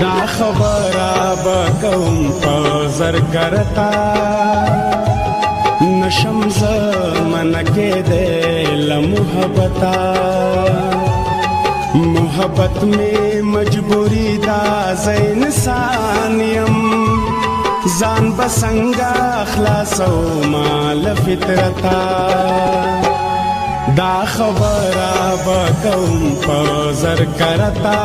دا خبره بکوم په زرګرتا نشم زمن کې دې لمحبتا محبت میں مجبوری دا ز انسان یم ځان بسنګا خلاصو مال فطرتا دا خبره بکوم په زرګرتا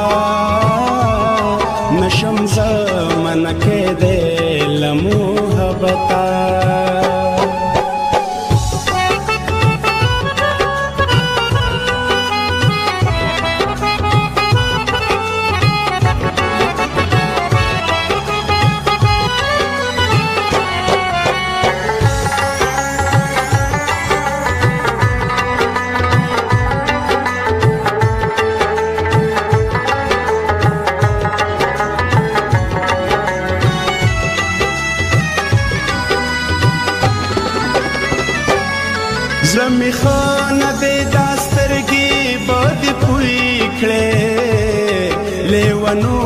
نشم زمن کې دې لمحبتا زلمی خانه دې داسترګي بد پوي کړې لیوانو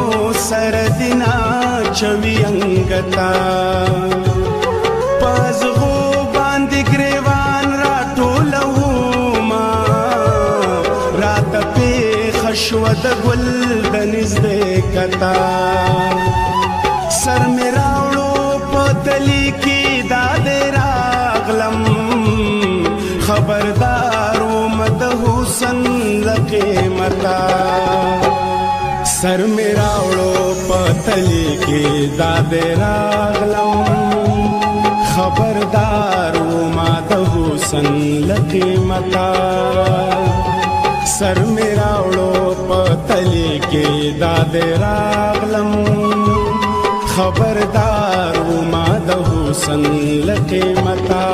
سر دینا چوي انګتا پزغو باندې گریوان را ټولو ما رات په خشوت ګل دنيز دې کتا سر میرا وړو پتلی کی داد راغلم خبردار مد حسن لقیمتا سر میرا وړو پتلی کی داد راغلم خبردار مد حسن لقیمتا سر میرا وړو پتلی کی داد راغلم خبردار مد حسن لقیمتا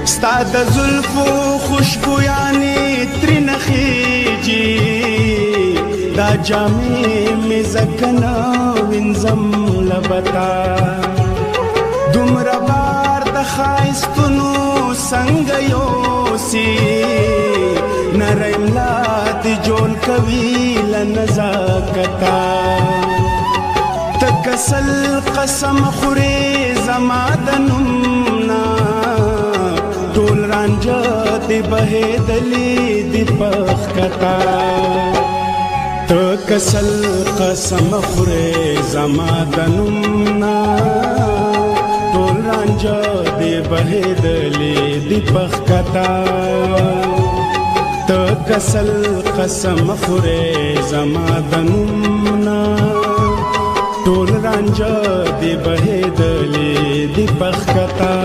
ستاد زلفو خوشبویانی ترنخیجی دا جامی می زکنا وینزم لبتا دومره بار د خایستونو څنګه یوسی نری ملا دې جوړ کوي لنزاکتا تکسل قسم خوري زما د نومنا ټول رانجه دې بهدلی دې پخکتا تکسل قسم خوري زما د نومنا ټول رانجه دې بهدلی دې پخکتا تکسل قسم خوري زما د نومنا ټول رانجه دې بهدلی دې پخکتا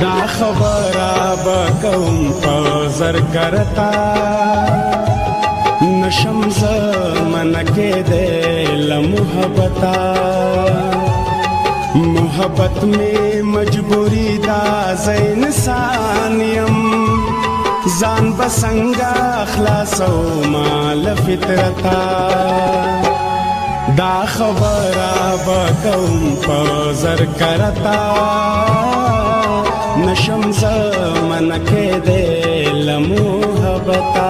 دا خبره بکوم په زرګرتا نشم زمن کې دې لمحبتا محبت میں مجبوری دا ز انسان یم ځان بسنګا خلاصو مال فطرتا دا خبره بکوم په زرګرتا نشم زمن کې دې لمحبتا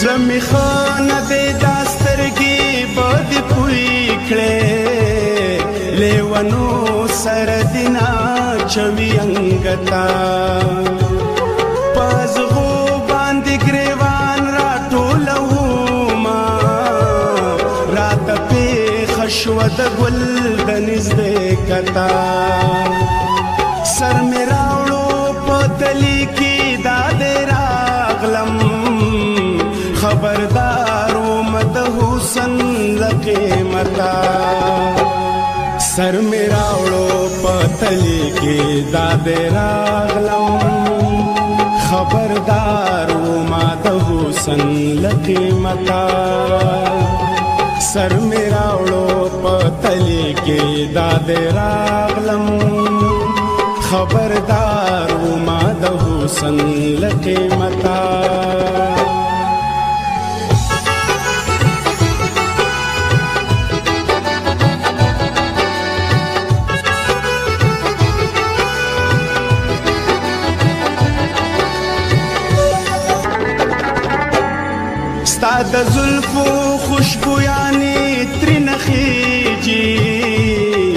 زلمی خانه دې داسترګي بد پوي کړې لیوانو سر دینا چوي انګتا د ګل د نږدې کتار سر مې راوړو په تلی کې دا دې راغلم خبردار وم د حسن له قیمته سر مې راوړو په تلی کې دا دې راغلم خبردار وم د حسن له قیمته سر مې راوړو په تلی کې دا دې راغلم خبردار وم د حسن له قیمته ستا د زلفو خوشبویانې ترنه